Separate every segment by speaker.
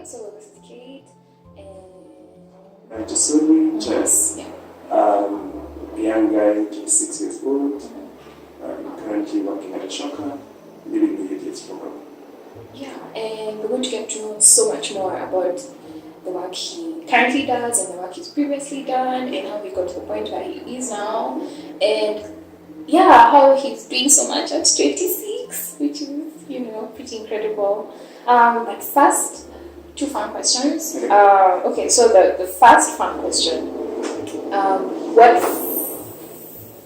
Speaker 1: So this is Kate and
Speaker 2: Bryan Chesoli, Chess.
Speaker 1: yeah.
Speaker 2: A young guy, 26 years old. Currently working at Ashoka, leading the Youth Lite program.
Speaker 1: Yeah, and we're going to get to know so much more about the work he currently does and the work he's previously done and how he got to the point where he is now. And yeah, how he's doing so much at 26, which is, pretty incredible. But first, two fun questions. Okay, so the first fun question, what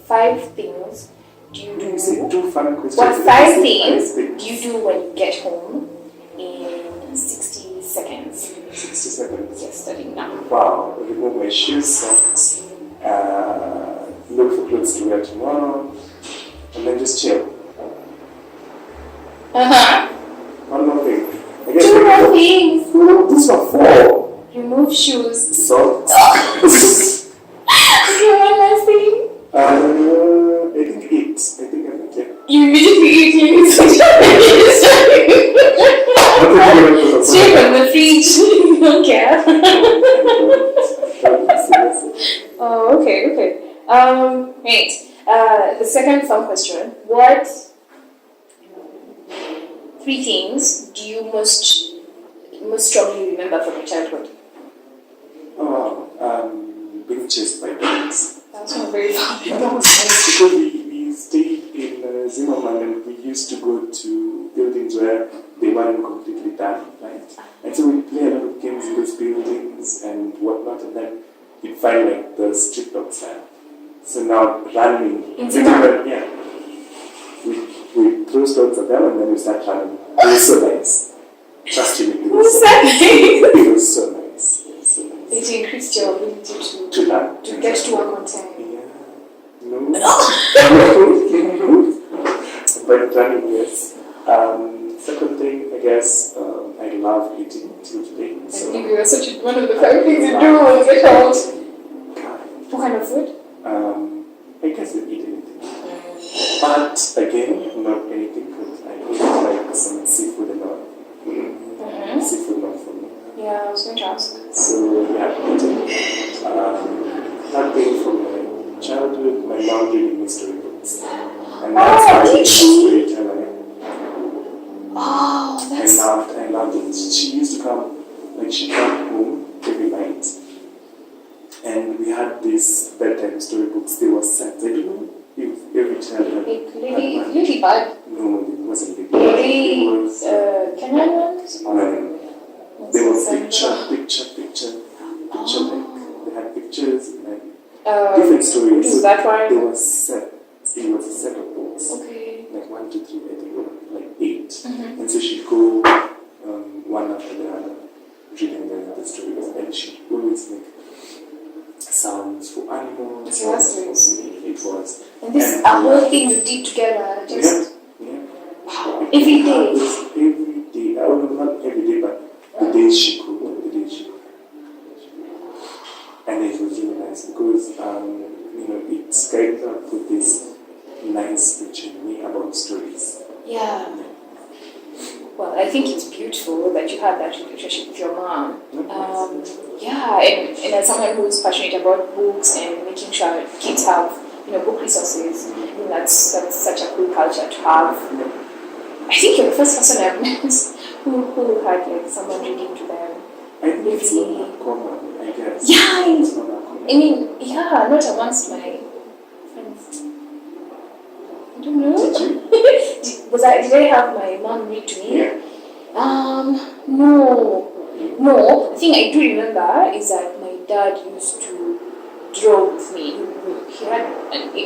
Speaker 1: 5 things do you do?
Speaker 2: You say 2 fun questions.
Speaker 1: What 5 things do you do when you get home in 60 seconds?
Speaker 2: 60 seconds.
Speaker 1: Yes, starting now.
Speaker 2: Wow, remove my shoes, socks, look for clothes to wear tomorrow, and then just chill. One more thing. I guess
Speaker 1: 2 more things.
Speaker 2: This one 4.
Speaker 1: Remove shoes.
Speaker 2: Socks.
Speaker 1: Okay, one last thing.
Speaker 2: I think eat. I think I'm okay.
Speaker 1: You immediately eat straight from the fridge. You don't care. Oh, okay. Wait. The second fun question. What 3 things do you most strongly remember from your childhood?
Speaker 2: Being chased by dogs.
Speaker 1: That's not very fun.
Speaker 2: That was nice because we stayed in Zimmerman and we used to go to buildings where they weren't completely done, right? And so we'd play a lot of games in those buildings and whatnot, and then you'd find like the street dog style. So now running.
Speaker 1: In Zimmerman?
Speaker 2: Yeah. We throw stones at them and then we start running. It was so nice. Trust me, it was so nice. It was so nice.
Speaker 1: It increased your ability to get to work on time.
Speaker 2: Yeah. No. But running, yes. Second thing, I guess, I love eating till today.
Speaker 1: So I think you are one of the 5 things you do when you get out. What kind of food?
Speaker 2: I guess I eat anything. But again, not anything because I eat like some seafood and all. Seafood not for me.
Speaker 1: Yeah, I was going to ask.
Speaker 2: So yeah, eating. That thing from my childhood, my mom reading me storybooks. And that's why I'm a storyteller.
Speaker 1: Oh, that's...
Speaker 2: I loved it. She used to come, she'd come home every night. And we had these bedtime storybooks. They were set. I don't know if every child had
Speaker 1: Lily Bud?
Speaker 2: No, it wasn't Lily
Speaker 1: Were they
Speaker 2: It was
Speaker 1: Kenyan ones?
Speaker 2: No. They were picture. They had pictures and different stories.
Speaker 1: Is that why?
Speaker 2: They were set. It was a set of books.
Speaker 1: Okay.
Speaker 2: Like 1, 2, 3, I think 8. And so she'd go one after the other reading the stories, and she'd always make sounds for animals.
Speaker 1: Okay, that's nice.
Speaker 2: It was.
Speaker 1: And this a whole thing you did together, just
Speaker 2: yeah.
Speaker 1: Every day.
Speaker 2: Every day. Not every day, but the days she could. And it was really nice because it kind of put this nice picture in me about stories.
Speaker 1: Yeah. Well, I think it's beautiful that you had that relationship with your mom. Yeah, and as someone who's passionate about books and making sure kids have book resources, I think that's such a cool culture to have. I think you're the first person I've met who had someone reading to them.
Speaker 2: I think it's not that common, I guess.
Speaker 1: Yeah,
Speaker 2: it's not that common.
Speaker 1: I mean, not amongst my friends. I don't know.
Speaker 2: Did you?
Speaker 1: Did I have my mom read to me?
Speaker 2: Yeah.
Speaker 1: No. The thing I do remember is that my dad used to draw with me. He had a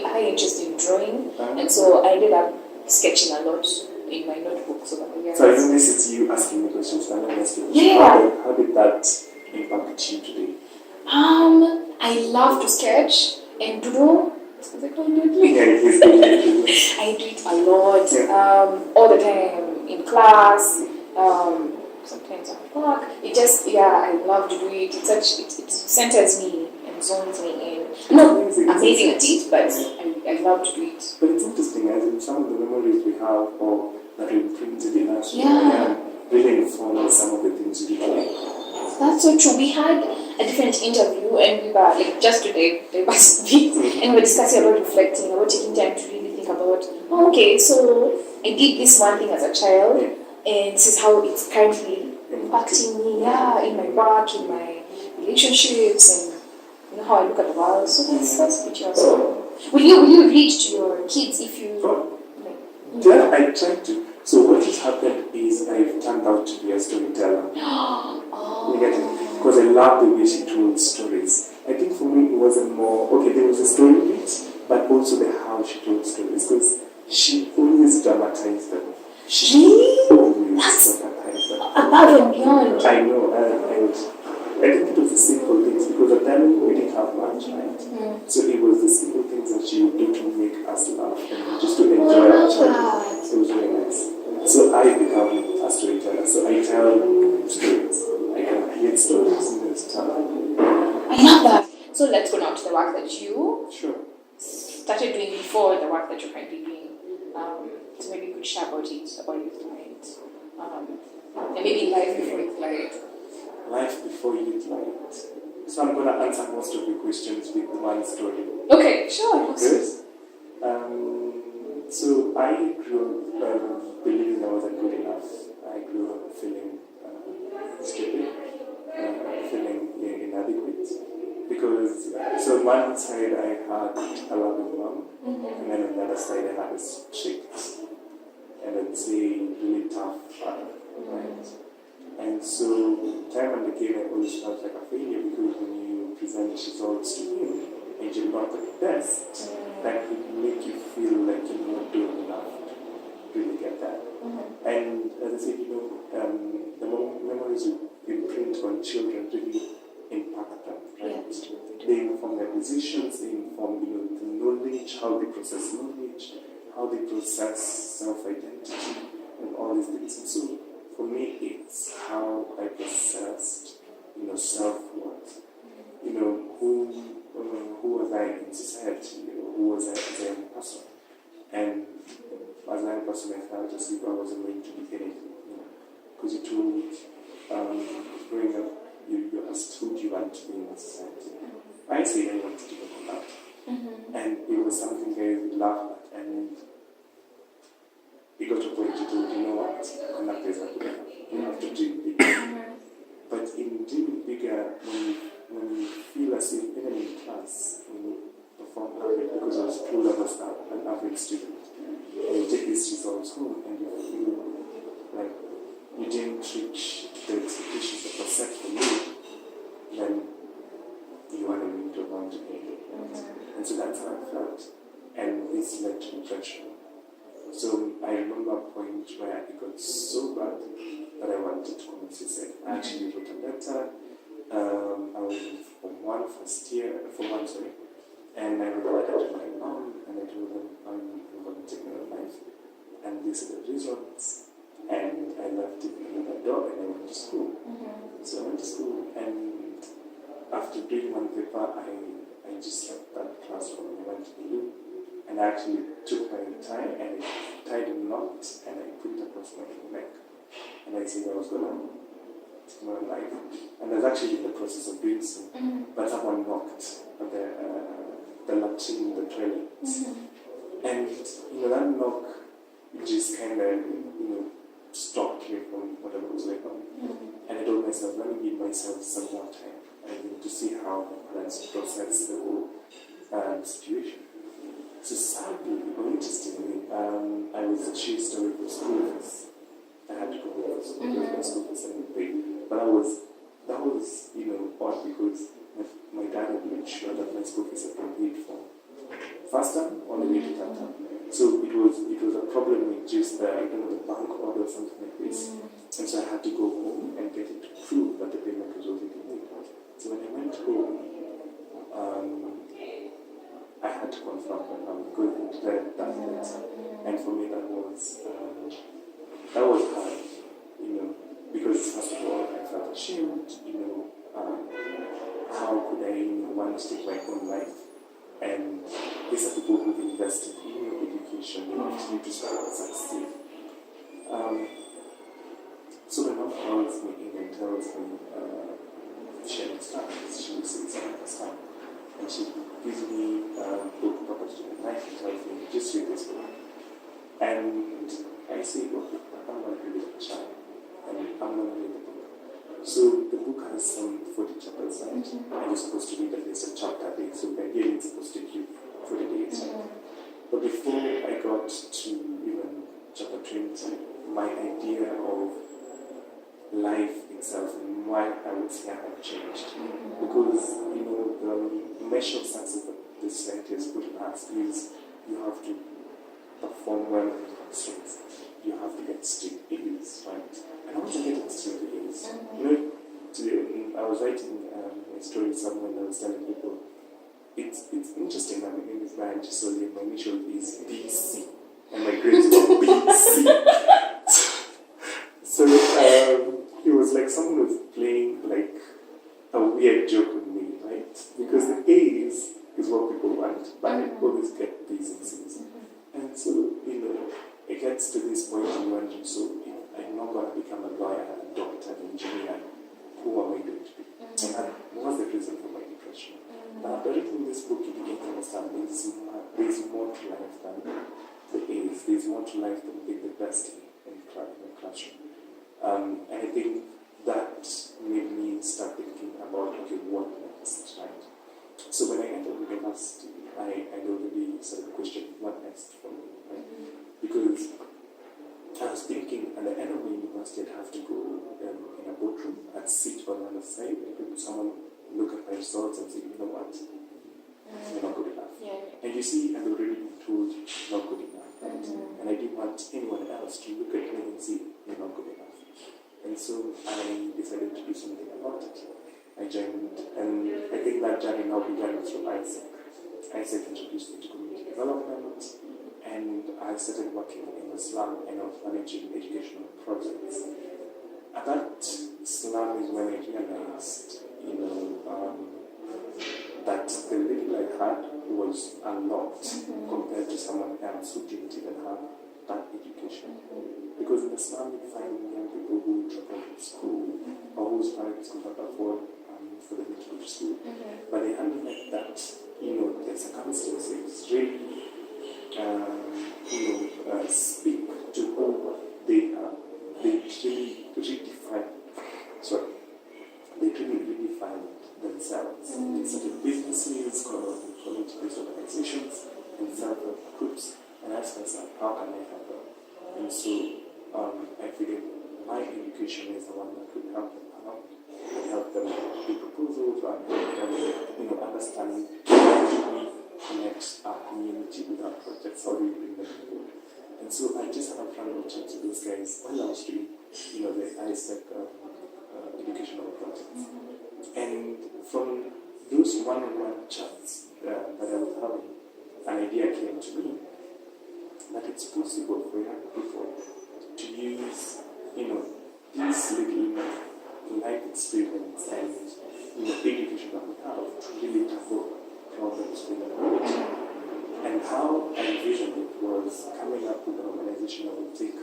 Speaker 1: high interest in drawing, and so I ended up sketching a lot in my notebooks over the years.
Speaker 2: So I know this is you asking me questions, and I'm asking you.
Speaker 1: Yeah.
Speaker 2: How did that impact you today?
Speaker 1: I love to sketch and doodle. Is it called doodling?
Speaker 2: Yeah, it is doodling.
Speaker 1: I do it a lot, all the time in class. Sometimes at work. I love to do it. It centers me and zones me in. I'm not amazing at it, but I love to do it.
Speaker 2: But it's interesting, as in some of the memories we have or that we imprinted in us,
Speaker 1: Yeah.
Speaker 2: really inform some of the things we do today.
Speaker 1: That's so true. We had a different interview, and we were like just today, they must be, and we were discussing about reflecting, about taking time to really think about, oh, okay, so I did this one thing as a child, and this is how it's currently impacting me, yeah, in my work, in my relationships, and you know how I look at the world. So that's pretty awesome. Will you read to your kids if you?
Speaker 2: Yeah, I try to. So what has happened is I've turned out to be a storyteller. You get it? Because I love the way she told stories. I think for me it wasn't more, okay, there was a story bit, but also the how she told stories. Because she always dramatized them.
Speaker 1: Really?
Speaker 2: Always dramatized them.
Speaker 1: Above and beyond.
Speaker 2: I know, and I think it was the simple things, because at that time we didn't have much, right? So it was the simple things that she would do to make us laugh and just to enjoy our childhood. So it was very nice. So I become a storyteller. So I tell stories. I can create stories and then tell.
Speaker 1: I love that. So let's go now to the work that you started doing before the work that you're currently doing. So maybe you could share about it, about Youth Lite. And maybe life before Youth Lite.
Speaker 2: Life before Youth Lite. So I'm going to answer most of your questions with one story.
Speaker 1: Okay, sure.
Speaker 2: Good. So I grew up believing I wasn't good enough. I grew up feeling stupid, feeling inadequate. Because, so on one side I had a loving mom, and then on the other side I had a strict, and I'd say really tough father, right? And so, time and again, I always felt like a failure, because when you present results to him and you're not the best, that would make you feel like you're not doing enough to really get that. And as I said, the memories you imprint on children really impact them, right? They inform their decisions, they inform the knowledge, how they process knowledge, how they process self-identity, and all these things. And so, for me, it's how I processed, self-worth. Who was I in society? Who was I as a young person? And as a young person, I felt as if I wasn't going to be anything. Because you told, growing up, you asked who do you want to be in society. I said I wanted to be a love. And it was something I laughed at. And it got to a point you told, you know what? Enough is not good enough. You have to dream bigger. But in dreaming bigger, when you feel as if even in class, when you perform average, because I was told I was an average student, and you take these results home and you feel like you didn't reach the expectations that were set for you, then you are going to want to be. And so that's how I felt. And this led to depression. So I remember a point where it got so bad that I wanted to commit suicide. I actually wrote a letter. I was in Form 1, and I wrote a letter to my mom, and I told them I'm going to take my own life. And these are the reasons. And I left it in my door and I went to school. So I went to school, and after doing one paper, I just left that classroom and I went to the loo. And I actually took my tie and I tied a knot and I put it across my neck. And I said I was going to take my own life. And I was actually in the process of doing so. But someone knocked at the latrine in the toilet. And, that knock just kind of, stopped me from whatever was going on. And I told myself, let me give myself some more time. I need to see how my parents process the whole situation. So sadly, or interestingly, I was chased away from school fees. I had to go home for school because my school fees hadn't paid. But that was odd, because my dad had made sure that my school fees had been paid for first term all the way to third term. So it was a problem with just the bank order or something like this. And so I had to go home and get it to prove that the payment was already made. So when I went home, I had to confront my mom because it read that letter. And for me that was hard, because first of all I felt ashamed, how could I want to take my own life? And these are people who've invested in your education, they want you to succeed. So my mom calls me in and tells me, has some 40 chapters, right? And you're supposed to read at least a chapter a day, so ideally it's supposed to take you 40 days, right? But before I got to even chapter 20, my idea of life itself and why I would say I had changed. Because, the measure of success that this society has put on us is you have to perform well in constraints. You have to get straight A's, right? And I want to get straight A's. I was writing a story somewhere and I was telling people, it's interesting that my name is Bryan Chesoli and my initial is BC and my grades were BC. So it was like someone was playing like a weird joke with me, right? Because the A's is what people want, but I always get B's and C's. And so, it gets to this point in wondering, so if I'm not going to become a lawyer, a doctor, an engineer, who am I going to be? And that was the reason for my depression. But after reading this book, you begin to understand there's more to life than the A's. There's more to life than being the best in the classroom. And I think that made me start thinking about, okay, what next, right? So when I entered university, I already started questioning what next for me, right? Because I was thinking at the end of the university I'd have to go in a boardroom, I'd sit on the other side and someone look at my results and say, you know what, you're not good enough. Yeah. And you see, I've already been told you're not good enough, right? And I didn't want anyone else to look at me and say, you're not good enough. And so I decided to do something about it. I joined, and I think that journey now began through ISEC. ISEC introduced me to community development, and I started working in the slum and I was managing educational projects. At that slum is when I realized, that the little I had was a lot compared to someone else who didn't even have that education. Because in the slum you find young people who drop out of school or whose parents could not afford for them to go to school. But they handle like that, their circumstances really speak to who they are. They really redefine themselves. They started businesses, community-based organizations, and self-help groups. And I asked myself, how can I help them? And so I figured my education is the one that could help them out. I help them with proposals, and help them, understand how do we connect our community with our projects, how do we bring them together. And so I just had a plan to chat to those guys while I was doing, the ISEC educational projects. And from those one-on-one chats that I was having, an idea came to me that it's possible for young people to use, these little life experience and the education that we have to really tackle problems in the world. And how I envisioned it was coming up with an organization that would take,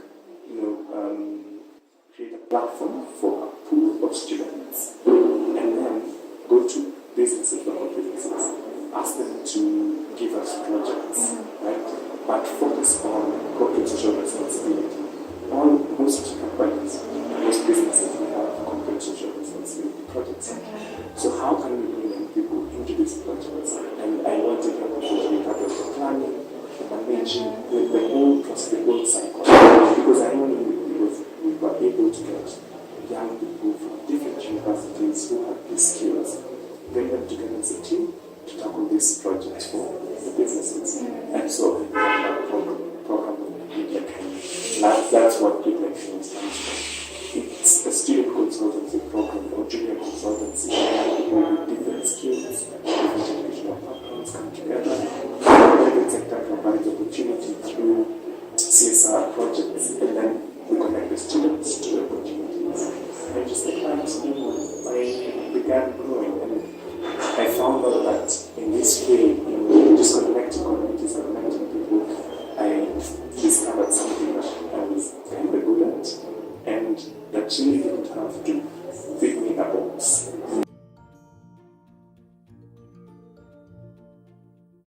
Speaker 2: create a platform for a pool of students and then go to businesses, local businesses, ask them to give us projects, right? But focus on corporate social responsibility. Most companies, most businesses have corporate social responsibility projects. So how can we bring young people into these projects? And I wanted young people to be part of the planning, the managing, the whole process, the whole cycle. Because I know we were able to get young people from different universities who have these skills, bring them together as a team to tackle these projects for the businesses. And so we have a program with Media Kenya. That's what Media Kenya stands for. It's a student consultancy program or junior consultancy where people with different skills, different educational backgrounds come together. The private sector provides opportunity through CSR projects, and then we connect the students to the opportunities. And just like that, I began growing, and I found out that in this way, just connecting communities and connecting people, I discovered something that I was kind of good at, and that really didn't have to pick me up